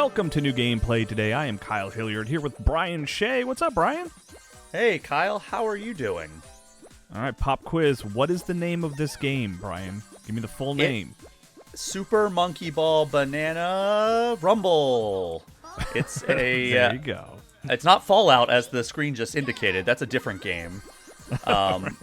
Welcome to New Gameplay today. I am Kyle Hilliard here with Brian Shea. What's up, Brian? Hey, Kyle. How are you doing? All right, pop quiz. What is the name of this game, Brian? Give me the full name. Super Monkey Ball Banana Rumble. It's a. There you go. It's not Fallout, as the screen just indicated. That's a different game. The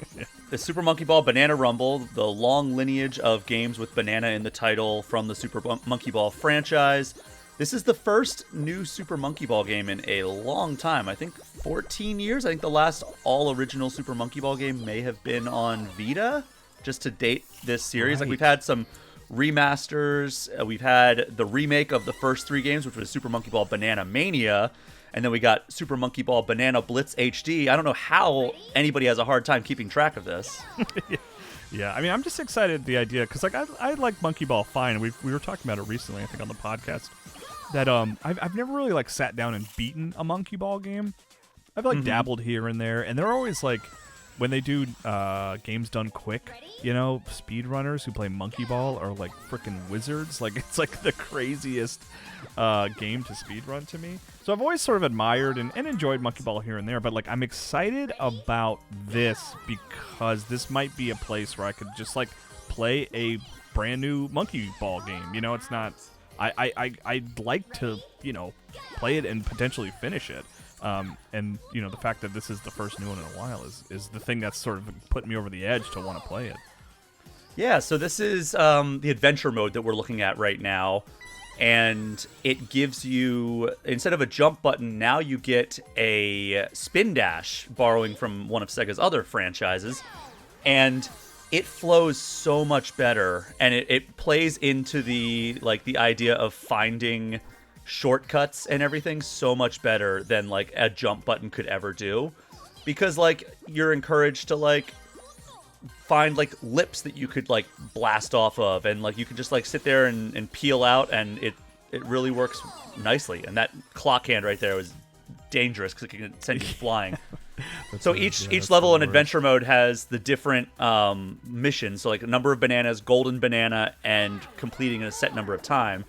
Super Monkey Ball Banana Rumble, the long lineage of games with banana in the title from the Super Monkey Ball franchise. This is the first new Super Monkey Ball game in a long time. I think 14 years. I think the last all-original Super Monkey Ball game may have been on Vita, just to date this series. Right. Like, we've had some remasters. We've had the remake of the first three games, which was Super Monkey Ball Banana Mania. And then we got Super Monkey Ball Banana Blitz HD. I don't know how anybody has a hard time keeping track of this. Yeah, I mean, I'm just excited at the idea, because like I like Monkey Ball fine. We were talking about it recently, I think, on the podcast. That I've never really like sat down and beaten a Monkey Ball game. I've like dabbled here and there, and they're always like, when they do games done quick, you know, speedrunners who play Monkey Ball are like freaking wizards. Like, it's like the craziest game to speedrun to me. So I've always sort of admired and enjoyed Monkey Ball here and there, but like I'm excited about this because this might be a place where I could just like play a brand new Monkey Ball game. You know, it's not. I'd like to, you know, play it and potentially finish it. And, you know, the fact that this is the first new one in a while is the thing that's sort of putting me over the edge to want to play it. Yeah, so this is the adventure mode that we're looking at right now. And it gives you, instead of a jump button, now you get a spin dash, borrowing from one of Sega's other franchises. And it flows so much better, and it plays into the idea of finding shortcuts and everything so much better than like a jump button could ever do, because like you're encouraged to like find like lips that you could like blast off of, and like you can just like sit there and peel out, and it really works nicely. And that clock hand right there was dangerous because it can send you flying. So each level in adventure mode has the different missions. So like a number of bananas, golden banana, and completing a set number of time.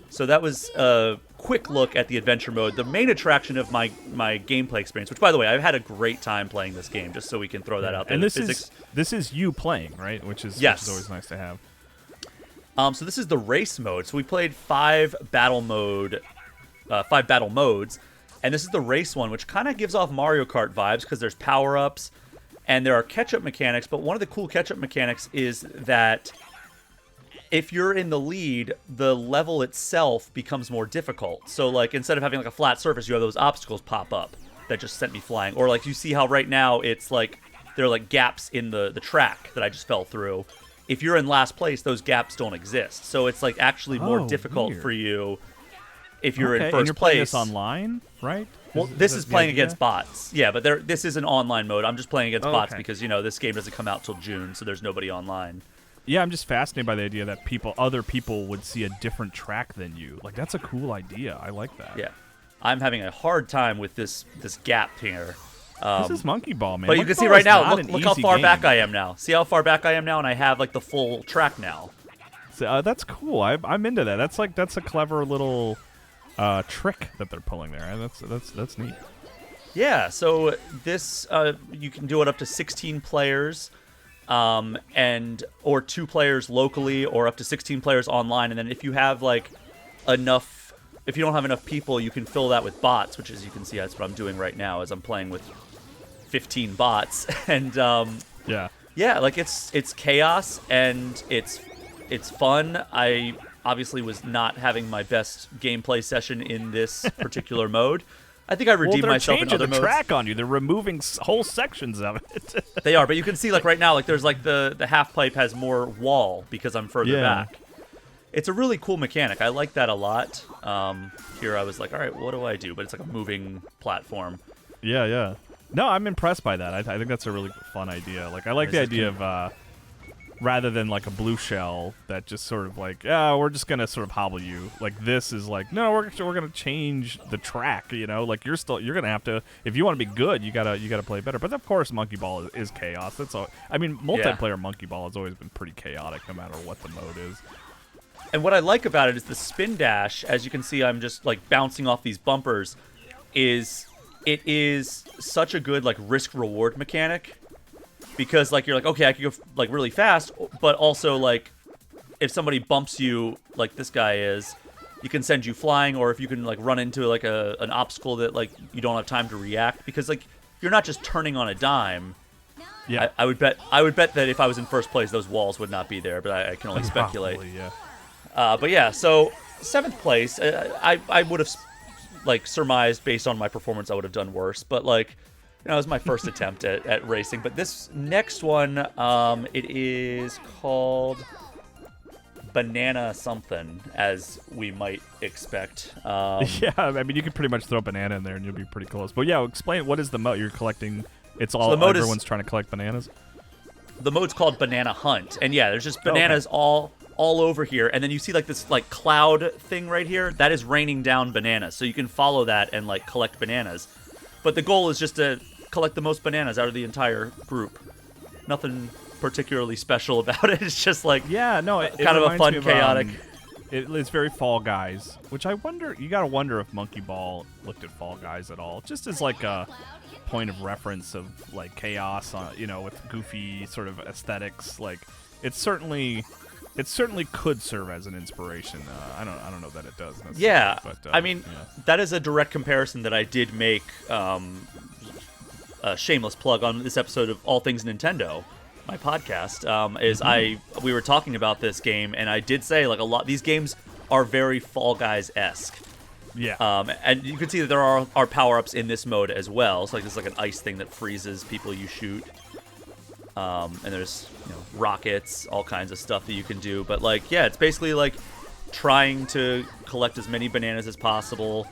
So that was a quick look at the adventure mode. The main attraction of my gameplay experience, which by the way, I've had a great time playing this game, just so we can throw that out there. And this is you playing, right? Which is always nice to have. So this is the race mode. So we played five battle modes. And this is the race one, which kind of gives off Mario Kart vibes because there's power-ups and there are catch-up mechanics. But one of the cool catch-up mechanics is that if you're in the lead, the level itself becomes more difficult. So, like, instead of having, like, a flat surface, you have those obstacles pop up that just sent me flying. Or, like, you see how right now it's, like, there are, like, gaps in the track that I just fell through. If you're in last place, those gaps don't exist. So it's, like, actually more difficult for you if you're in first and you're place. Playing this online, right? Well, this is playing against bots. Yeah, but this is an online mode. I'm just playing against bots because, you know, this game doesn't come out till June, so there's nobody online. Yeah, I'm just fascinated by the idea that other people would see a different track than you. Like, that's a cool idea. I like that. Yeah. I'm having a hard time with this gap here. This is Monkey Ball, man. But you can see right now, look how far back I am now. See how far back I am now, and I have, like, the full track now. So, that's cool. I'm into that. That's a clever little trick that they're pulling there. That's neat. Yeah, so this you can do it up to 16 players, or 2 players locally, or up to 16 players online. And then if you have like if you don't have enough people, you can fill that with bots, which, as you can see, that's what I'm doing right now, as I'm playing with 15 bots. And yeah, like it's chaos and it's fun. I obviously was not having my best gameplay session in this particular mode. I think I redeemed myself in other modes. They're changing the track on you. They're removing whole sections of it. They are, but you can see, like, right now, like, there's, like, the half pipe has more wall because I'm further back. It's a really cool mechanic. I like that a lot. Here I was like, all right, what do I do? But it's like a moving platform. Yeah. No, I'm impressed by that. I think that's a really fun idea. Like, I like the idea of rather than like a blue shell that just sort of like, we're just gonna sort of hobble you. Like, this is like, no, we're gonna change the track. You know, like you're gonna have to, if you want to be good, you gotta play better. But of course, Monkey Ball is chaos. That's all. I mean, multiplayer Monkey Ball has always been pretty chaotic, no matter what the mode is. And what I like about it is the spin dash. As you can see, I'm just like bouncing off these bumpers. It is such a good like risk reward mechanic, because like you're like, okay, I could go like really fast, but also like if somebody bumps you like this guy is, you can send you flying, or if you can like run into like an obstacle that like you don't have time to react, because like you're not just turning on a dime. Yeah, I would bet that if I was in first place, those walls would not be there, but I can only speculate. Probably, yeah. But yeah, so 7th place, I would have like surmised based on my performance I would have done worse, but like, you know, it was my first attempt at racing. But this next one, it is called Banana something, as we might expect. Yeah, I mean, you could pretty much throw a banana in there and you'll be pretty close. But yeah, explain, what is the mode you're collecting? It's all, the mode everyone's trying to collect bananas? The mode's called Banana Hunt, and yeah, there's just bananas all over here, and then you see like this like cloud thing right here. That is raining down bananas, so you can follow that and like collect bananas. But the goal is just to collect the most bananas out of the entire group. Nothing particularly special about it. It's just like, yeah, no, kind of a fun, chaotic. It's very Fall Guys, which I wonder. You gotta wonder if Monkey Ball looked at Fall Guys at all, just as like a point of reference of like chaos, you know, with goofy sort of aesthetics. Like it certainly could serve as an inspiration. I don't know that it does necessarily. Yeah, but, I mean, that is a direct comparison that I did make. A shameless plug on this episode of All Things Nintendo, my podcast. We were talking about this game, and I did say like a lot. These games are very Fall Guys-esque. Yeah. And you can see that there are power-ups in this mode as well. So like there's like an ice thing that freezes people you shoot. And there's, you know, rockets, all kinds of stuff that you can do. But like, yeah, it's basically like trying to collect as many bananas as possible.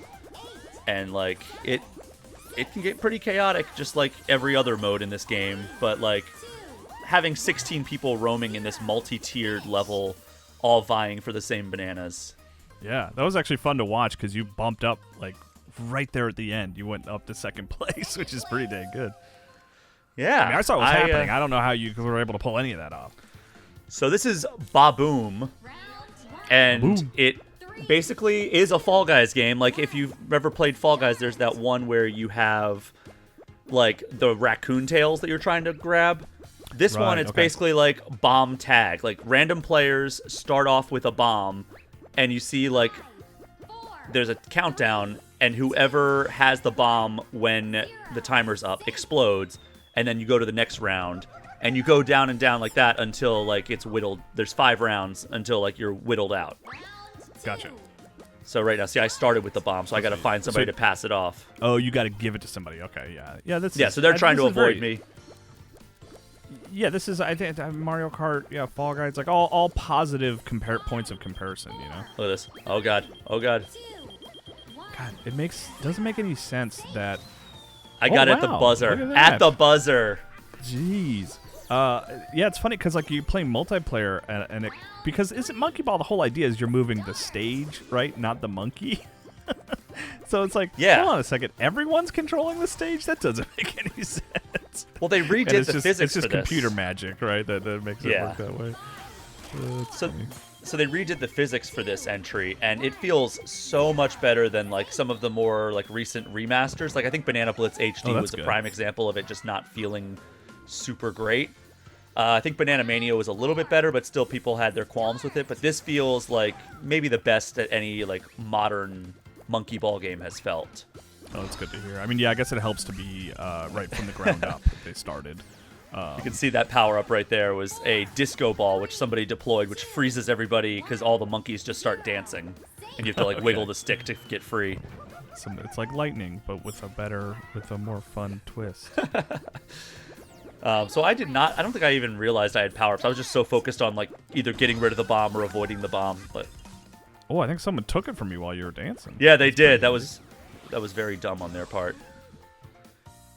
And like it can get pretty chaotic, just like every other mode in this game. But like having 16 people roaming in this multi-tiered level, all vying for the same bananas. Yeah, that was actually fun to watch because you bumped up like right there at the end. You went up to second place, which is pretty dang good. Yeah. I mean, I saw what was happening. I don't know how you were able to pull any of that off. So this is Ba-Boom, and it basically is a Fall Guys game. Like, if you've ever played Fall Guys, there's that one where you have, like, the raccoon tails that you're trying to grab. This one, it's basically like bomb tag. Like, random players start off with a bomb, and you see, like, there's a countdown, and whoever has the bomb when the timer's up explodes, and then you go to the next round, and you go down and down like that until, like, it's whittled. There's 5 rounds until, like, you're whittled out. Gotcha. So right now, see, I started with the bomb, so I got to find somebody to pass it off. Oh, you got to give it to somebody. Okay, yeah. Yeah, so they're trying to avoid me. Yeah, this is, I think, Mario Kart, yeah, Fall Guys, like all positive points of comparison, you know? Look at this. Oh, God. Oh, God. God, doesn't make any sense that... I got it at the buzzer. At the buzzer. Jeez. Yeah, it's funny because like you play multiplayer and because isn't Monkey Ball, the whole idea is you're moving the stage, right? Not the monkey. So it's like, hold on a second, everyone's controlling the stage? That doesn't make any sense. Well, they redid the physics for this. It's just computer magic, right? That makes it work that way. So they redid the physics for this entry, and it feels so much better than like some of the more like recent remasters. Like I think Banana Blitz HD was a prime example of it just not feeling super great. I think Banana Mania was a little bit better, but still people had their qualms with it. But this feels like maybe the best that any like modern Monkey Ball game has felt. Oh, that's good to hear. I mean, yeah, I guess it helps to be right from the ground up that they started. You can see that power-up right there was a disco ball, which somebody deployed, which freezes everybody because all the monkeys just start dancing. And you have to like wiggle the stick to get free. It's like lightning, but with a more fun twist. So I don't think I even realized I had power-ups. I was just so focused on like either getting rid of the bomb or avoiding the bomb. But oh, I think someone took it from you while you were dancing. Yeah, they did. That was very dumb on their part.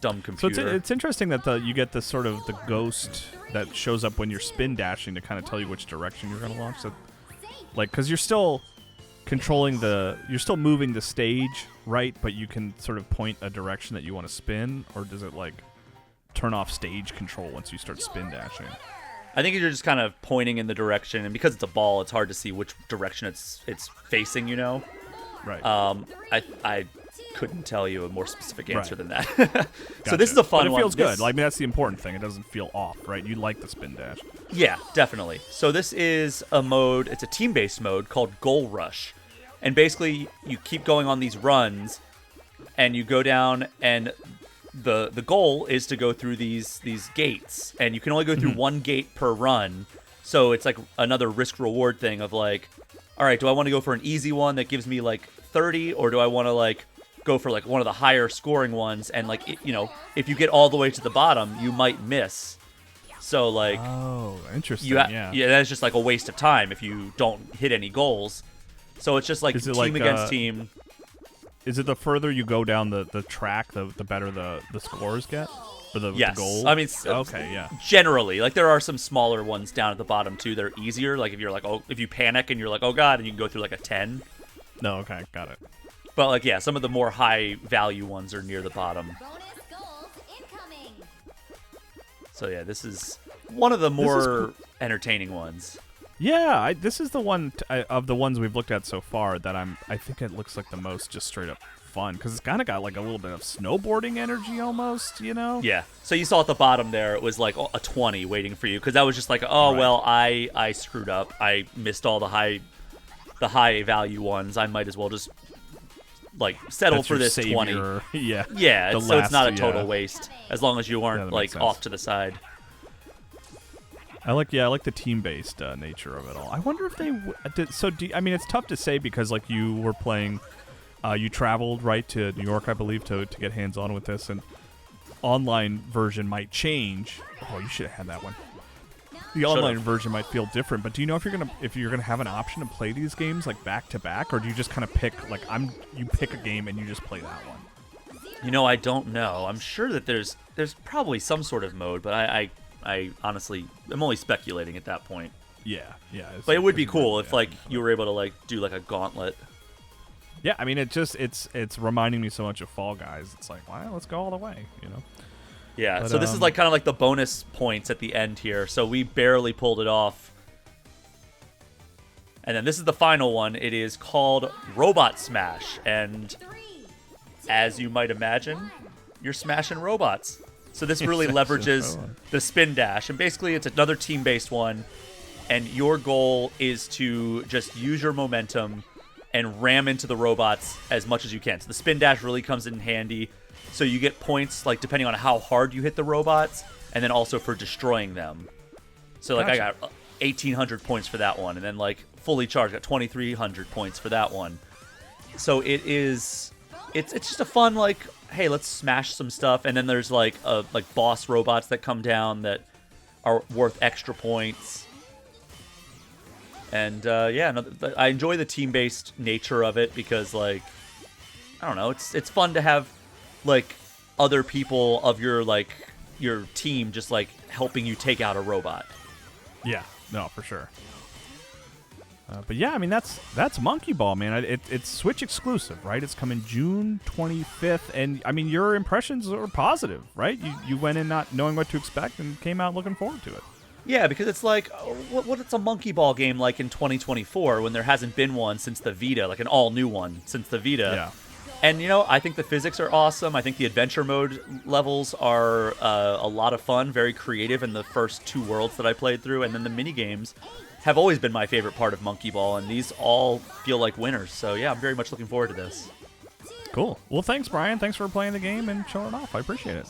Dumb computer. So it's interesting that you get this sort of the ghost that shows up when you're spin dashing to kind of tell you which direction you're going to launch. So, like, because you're still controlling you're still moving the stage, right? But you can sort of point a direction that you want to spin, or does it like turn off stage control once you start spin dashing? I think you're just kind of pointing in the direction, and because it's a ball, it's hard to see which direction it's facing. Right. I couldn't tell you a more specific answer Right. than that. Gotcha. So this is a fun but it one. feels good. Like, I mean, that's the important thing. It doesn't feel off, right? You like the spin dash. Yeah, definitely. So this is a mode, it's a team-based mode called Goal Rush. And basically, you keep going on these runs, and you go down, and the goal is to go through these gates. And you can only go through one gate per run. So it's like another risk-reward thing of like, all right, do I want to go for an easy one that gives me like 30, or do I want to like go for like one of the higher scoring ones? And like, if you get all the way to the bottom, you might miss. So like, oh, interesting. yeah, that's just like a waste of time if you don't hit any goals. So it's just like team against team. Is it the further you go down the track, the better the scores get? Or the goals? I mean, okay, yeah. Generally, like there are some smaller ones down at the bottom too that are easier. Like if you're like, if you panic and you're like, oh god, and you can go through like a 10. No, okay, got it. But like, yeah, some of the more high value ones are near the bottom. So yeah, this is one of the more entertaining ones. Yeah, this is the one of the ones we've looked at so far that I think it looks like the most just straight up fun, because it's kind of got like a little bit of snowboarding energy almost, Yeah. So you saw at the bottom there, it was like a 20 waiting for you, because that was just like, oh right. well, I screwed up, I missed all the high value ones. I might as well just like settle That's for your this savior. 20. Yeah. So it's not a total waste as long as you aren't like sense. off to the side. I like the team-based nature of it all. I wonder if they I mean, it's tough to say because like you were playing, you traveled right to New York, I believe, to get hands-on with this, and online version might change. Oh, you should have had that one. The online version might feel different, but do you know if you're gonna have an option to play these games like back to back, or do you just kind of pick you pick a game and you just play that one? I don't know. I'm sure that there's probably some sort of mode, but I honestly am only speculating at that point. Yeah. But it would be cool if like you were able to like do like a gauntlet. Yeah, I mean, it's reminding me so much of Fall Guys. It's like, wow, let's go all the way, Yeah, But, so this is like kind of like the bonus points at the end here. So we barely pulled it off. And then this is the final one. It is called Robot Smash. And as you might imagine, you're smashing robots. So this really leverages the spin dash. And basically it's another team-based one. And your goal is to just use your momentum and ram into the robots as much as you can. So the spin dash really comes in handy. So you get points, like, depending on how hard you hit the robots, and then also for destroying them. So, like, Gotcha. I got 1,800 points for that one, and then, like, fully charged, got 2,300 points for that one. So it's just a fun, like, hey, let's smash some stuff, and then there's, like boss robots that come down that are worth extra points. And, I enjoy the team-based nature of it because, like, I don't know, it's fun to have like other people of your team just like helping you take out a robot. Yeah, no, for sure. But yeah, I mean that's Monkey Ball, man. It's Switch exclusive, right? It's coming June 25th, and I mean your impressions are positive, right? You went in not knowing what to expect and came out looking forward to it. Yeah, because it's like, what's a Monkey Ball game like in 2024 when there hasn't been one since the Vita, like an all new one since the Vita? Yeah. And, I think the physics are awesome. I think the adventure mode levels are a lot of fun, very creative in the first two worlds that I played through. And then the mini games have always been my favorite part of Monkey Ball, and these all feel like winners. So, yeah, I'm very much looking forward to this. Cool. Well, thanks, Brian. Thanks for playing the game and showing it off. I appreciate it.